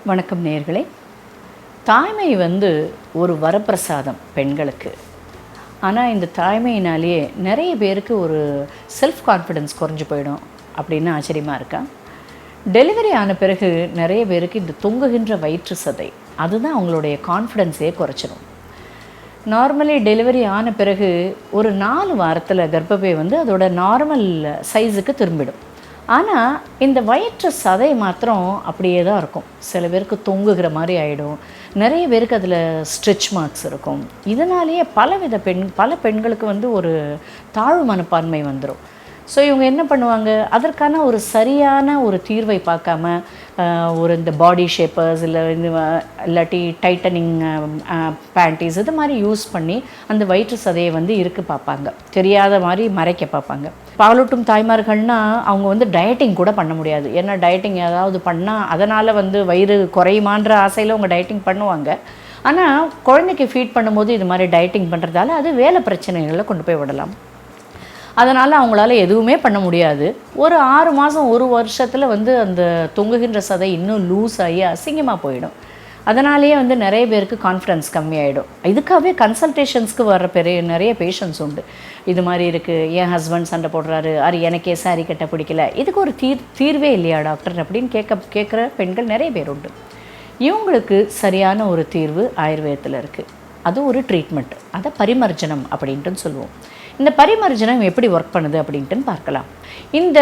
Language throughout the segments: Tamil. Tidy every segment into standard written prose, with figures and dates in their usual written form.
வணக்கம் நேயர்களே. தாய்மை ஒரு வரப்பிரசாதம் பெண்களுக்கு. ஆனால் இந்த தாய்மையினாலேயே நிறைய பேருக்கு ஒரு செல்ஃப் கான்ஃபிடென்ஸ் குறைஞ்சி போயிடும் அப்படின்னு ஆச்சரியமாக இருக்கா? டெலிவரி ஆன பிறகு நிறைய பேருக்கு இந்த தொங்குகின்ற வயிற்று சதை அதுதான் அவங்களுடைய கான்ஃபிடென்ஸே குறைச்சிடும். நார்மலி டெலிவரி ஆன பிறகு ஒரு 4 வாரத்தில் கர்ப்பப்பை அதோட நார்மல் சைஸுக்கு திரும்பிடும். ஆனால் இந்த வயிற்று சதை மாத்திரம் அப்படியே தான் இருக்கும். சில பேருக்கு தொங்குகிற மாதிரி ஆகிடும், நிறைய பேருக்கு அதில் ஸ்ட்ரெச் மார்க்ஸ் இருக்கும். இதனாலேயே பல பெண்களுக்கு ஒரு தாழ்வு மனப்பான்மை வந்துடும். ஸோ இவங்க என்ன பண்ணுவாங்க, அதற்கான ஒரு சரியான ஒரு தீர்வை பார்க்காம இந்த பாடி ஷேப்பர்ஸ் இல்லாட்டி டைட்டனிங் பேண்டீஸ் இது மாதிரி யூஸ் பண்ணி அந்த வயிற்று சதையை இருக்க பார்ப்பாங்க, தெரியாத மாதிரி மறைக்க பார்ப்பாங்க. பாலூட்டும் தாய்மார்கள்னால் அவங்க டயட்டிங் கூட பண்ண முடியாது. ஏன்னா டயட்டிங் ஏதாவது பண்ணால் அதனால் வயிறு குறையுமான்ற ஆசையில் அவங்க டயட்டிங் பண்ணுவாங்க. ஆனால் குழந்தைக்கு ஃபீட் பண்ணும்போது இது மாதிரி டயட்டிங் பண்ணுறதால அது வேலை பிரச்சனைகளை கொண்டு போய் விடலாம். அதனால் அவங்களால எதுவுமே பண்ண முடியாது. ஒரு 6 மாதம் 1 வருஷத்தில் அந்த தொங்குகின்ற சதை இன்னும் லூஸ் ஆகி அசிங்கமாக போயிடும். அதனாலேயே நிறைய பேருக்கு கான்ஃபிடன்ஸ் கம்மியாயிடும். இதுக்காகவே கன்சல்டேஷன்ஸ்க்கு வர்ற நிறைய பேஷண்ட்ஸ் உண்டு. இது மாதிரி இருக்குது, என் ஹஸ்பண்ட் சண்டை போடுறாரு, எனக்கே சாரி கட்ட பிடிக்கல, இதுக்கு ஒரு தீர்வே இல்லையா டாக்டர் அப்படின்னு கேட்குற பெண்கள் நிறைய பேர் உண்டு. இவங்களுக்கு சரியான ஒரு தீர்வு ஆயுர்வேதத்தில் இருக்குது. அது ஒரு ட்ரீட்மெண்ட், அதை பரிமர்ஜனம் அப்படின்ட்டு சொல்லுவோம். இந்த பரிமர்ஜனம் எப்படி ஒர்க் பண்ணுது அப்படின்ட்டு பார்க்கலாம். இந்த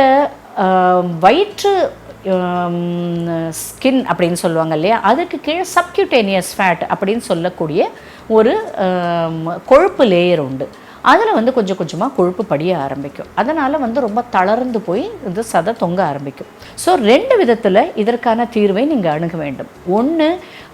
வயிற்று ஸ்கின் அப்படின்னு சொல்லுவாங்க இல்லையா, அதுக்கு கீழே சப்க்யூட்டேனியஸ் ஃபேட் அப்படின்னு சொல்லக்கூடிய ஒரு கொழுப்பு லேயர் உண்டு. அதில் கொஞ்சம் கொஞ்சமாக கொழுப்பு படிய ஆரம்பிக்கும். அதனால் ரொம்ப தளர்ந்து போய் இந்த சதை தொங்க ஆரம்பிக்கும். ஸோ 2 விதத்தில் இதற்கான தீர்வை நீங்கள் அணுக வேண்டும். ஒன்று,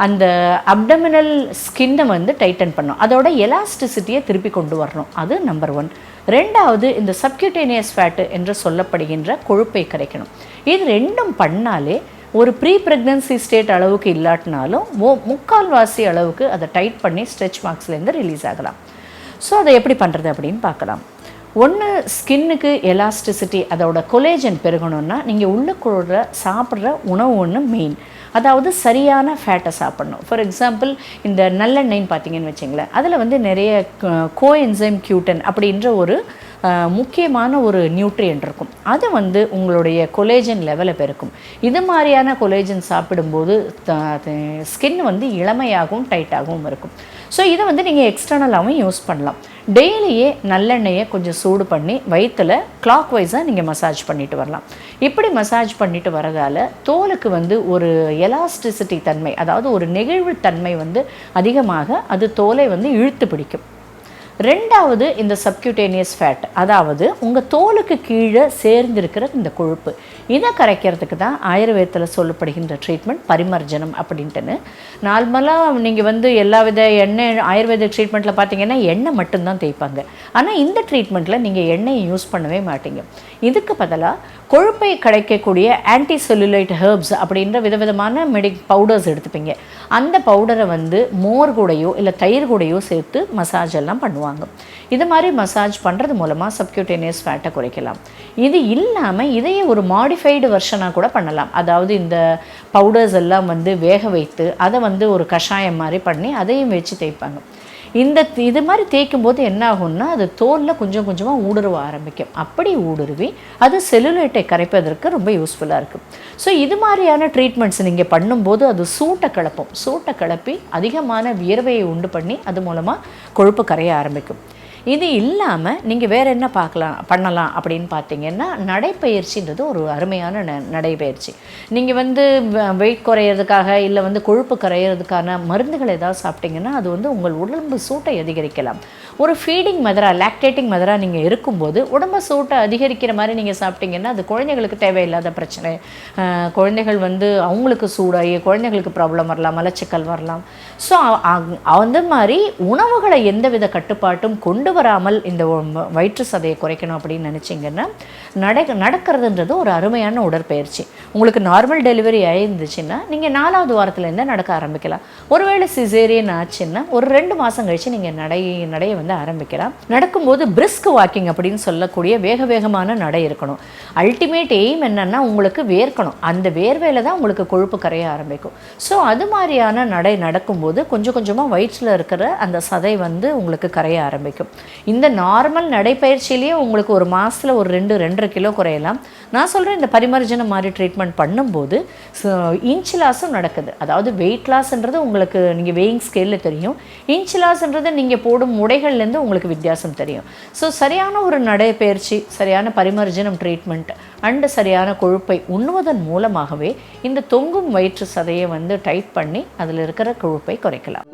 அந்த அப்டமினல் ஸ்கின்னை டைட்டன் பண்ணணும், அதோட எலாஸ்டிசிட்டியை திருப்பி கொண்டு வரணும், அது நம்பர் 1. 2வது, இந்த சப்க்யூட்டேனியஸ் ஃபேட்டு என்று சொல்லப்படுகின்ற கொழுப்பை கரைக்கணும். இது 2ம் பண்ணாலே ஒரு ப்ரீ ஸ்டேட் அளவுக்கு இல்லாட்டினாலும் 3/4 அளவுக்கு அதை டைட் பண்ணி ஸ்ட்ரெச் மார்க்ஸ்லேருந்து ரிலீஸ் ஆகலாம். ஸோ அதை எப்படி பண்ணுறது அப்படின்னு பார்க்கலாம். ஒன்று, ஸ்கின்னுக்கு எலாஸ்டிசிட்டி, அதோட கொலேஜன் பெருகணுன்னா நீங்கள் உள்ளுக்குள்ள சாப்பிட்ற உணவு ஒன்று மெயின். அதாவது சரியான ஃபேட்டை சாப்பிட்ணும். ஃபார் எக்ஸாம்பிள், இந்த நல்லெண்ணெய்ன்னு பார்த்தீங்கன்னு வச்சிங்களேன், அதில் நிறைய கோஎன்சைம் கியூட்டன் அப்படின்ற ஒரு முக்கியமான ஒரு நியூட்ரியன்ட் இருக்கும். அது உங்களுடைய கொலேஜன் லெவலை பெருக்கும். இது மாதிரியான கொலேஜன் சாப்பிடும்போது ஸ்கின் இளமையாகவும் டைட்டாகவும் இருக்கும். ஸோ இதை நீங்கள் எக்ஸ்டர்னலாகவும் யூஸ் பண்ணலாம். டெய்லியே நல்லெண்ணெயை கொஞ்சம் சூடு பண்ணி வயிற்றில் கிளாக் வைஸாக நீங்கள் மசாஜ் பண்ணிட்டு வரலாம். இப்படி மசாஜ் பண்ணிட்டு வரதால் தோலுக்கு ஒரு எலாஸ்டிசிட்டி தன்மை, அதாவது ஒரு நெகிழ்வு தன்மை அதிகமாக அது தோலை இழுத்து பிடிக்கும். 2வது, இந்த சப்க்யூட்டேனியஸ் ஃபேட், அதாவது உங்கள் தோலுக்கு கீழே சேர்ந்திருக்கிற இந்த கொழுப்பு, இதை கரைக்கிறதுக்கு தான் ஆயுர்வேதத்தில் சொல்லப்படுகின்ற ட்ரீட்மெண்ட் பரிமர்ஜனம் அப்படின்ட்டுன்னு. நார்மலாக நீங்கள் எல்லா வித எண்ணெய் ஆயுர்வேத ட்ரீட்மெண்ட்டில் பார்த்தீங்கன்னா எண்ணெய் மட்டும்தான் தேய்ப்பாங்க. ஆனால் இந்த ட்ரீட்மெண்ட்டில் நீங்கள் எண்ணெயை யூஸ் பண்ணவே மாட்டீங்க. இதுக்கு பதிலாக கொழுப்பை கிடைக்கக்கூடிய ஆன்டி செல்லுலைட் ஹெர்ப்ஸ் அப்படின்ற விதவிதமான பவுடர்ஸ் எடுத்துப்பீங்க. அந்த பவுடரை மோர் கூடையோ இல்லை தயிர் கூடையோ சேர்த்து மசாஜ் எல்லாம் பண்ணுவாங்க. இது மாதிரி மசாஜ் பண்ணுறது மூலமாக சப்க்யூட்டேனியஸ் ஃபேட்டை குறைக்கலாம். இது இல்லாமல் இதையே ஒரு மாடிஃபைடு வெர்ஷனாக கூட பண்ணலாம். அதாவது இந்த பவுடர்ஸ் எல்லாம் வேக வைத்து அதை ஒரு கஷாயம் மாதிரி பண்ணி அதையும் வச்சு தேய்ப்பாங்க. இது மாதிரி தேய்க்கும் போது என்ன ஆகும்னா, அது தோலில் கொஞ்சம் கொஞ்சமாக ஊடுருவ ஆரம்பிக்கும். அப்படி ஊடுருவி அது செல்லுலைட்டை கரைப்பதற்கு ரொம்ப யூஸ்ஃபுல்லாக இருக்குது. ஸோ இது மாதிரியான ட்ரீட்மெண்ட்ஸ் நீங்கள் பண்ணும்போது அது சூட்டை கிளப்பி அதிகமான வியர்வையை உண்டு பண்ணி அது மூலமாக கொழுப்பு கரைய ஆரம்பிக்கும். இது இல்லாமல் நீங்கள் வேறு என்ன பண்ணலாம் அப்படின்னு பார்த்தீங்கன்னா, நடைப்பயிற்சின்றது ஒரு அருமையான நடைப்பயிற்சி. நீங்கள் வெயிட் குறையிறதுக்காக இல்லை கொழுப்பு கரையிறதுக்கான மருந்துகள் ஏதாவது சாப்பிட்டீங்கன்னா அது உங்கள் உடம்பு சூட்டை அதிகரிக்கலாம். ஒரு ஃபீடிங் மதராக, லாக்டேட்டிங் மதராக நீங்கள் இருக்கும்போது உடம்பு சூட்டை அதிகரிக்கிற மாதிரி நீங்கள் சாப்பிட்டீங்கன்னா அது குழந்தைகளுக்கு தேவையில்லாத பிரச்சனை. குழந்தைகள் அவங்களுக்கு சூடாகி குழந்தைகளுக்கு ப்ராப்ளம் வரலாம், மலச்சிக்கல் வரலாம். ஸோ அந்த மாதிரி உணவுகளை எந்தவித கட்டுப்பாட்டும் கொண்டு வராமல் இந்த வயிற்று சதையை குறைக்கணும் அப்படின்னு நினச்சிங்கன்னா நடக்கிறதுன்றது ஒரு அருமையான உடற்பயிற்சி. உங்களுக்கு நார்மல் டெலிவரி ஆயிருந்துச்சுன்னா நீங்கள் 4வது வாரத்துலேருந்து நடக்க ஆரம்பிக்கலாம். ஒருவேளை சிசேரியன் ஆச்சுன்னா ஒரு 2 மாதம் கழித்து நீங்கள் நடைய வந்து ஆரம்பிக்கலாம். நடக்கும்போது பிரிஸ்க் வாக்கிங் அப்படின்னு சொல்லக்கூடிய வேகமான நடை இருக்கணும். அல்டிமேட் எய்ம் என்னென்னா உங்களுக்கு வேர்க்கணும். அந்த வேர்வையில் தான் உங்களுக்கு கொழுப்பு கரைய ஆரம்பிக்கும். ஸோ அது மாதிரியான நடக்கும்போது கொஞ்சம் கொஞ்சமாக வயிற்றில் இருக்கிற அந்த சதை வந்து உங்களுக்கு கரைய ஆரம்பிக்கும். இந்த நார்மல் நடைப்பயிற்சியிலேயே உங்களுக்கு ஒரு மாதத்தில் ஒரு 2-2.5 கிலோ குறையலாம். நான் சொல்கிறேன், இந்த பரிமர்ஜனம் மாதிரி ட்ரீட்மெண்ட் பண்ணும்போது இன்ச் லாஸும் நடக்குது. அதாவது வெயிட் லாஸ்ன்றது உங்களுக்கு நீங்கள் வெயிங் ஸ்கேலில் தெரியும், இன்ச் லாஸ்ன்றது நீங்கள் போடும் உடைகள்லேருந்து உங்களுக்கு வித்தியாசம் தெரியும். ஸோ சரியான ஒரு நடைப்பயிற்சி, சரியான பரிமர்ஜனம் ட்ரீட்மெண்ட் அண்டு சரியான கொழுப்பை உண்ணுவதன் மூலமாகவே இந்த தொங்கும் வயிற்று சதையை வந்து டைட் பண்ணி அதில் இருக்கிற கொழுப்பை குறைக்கலாம்.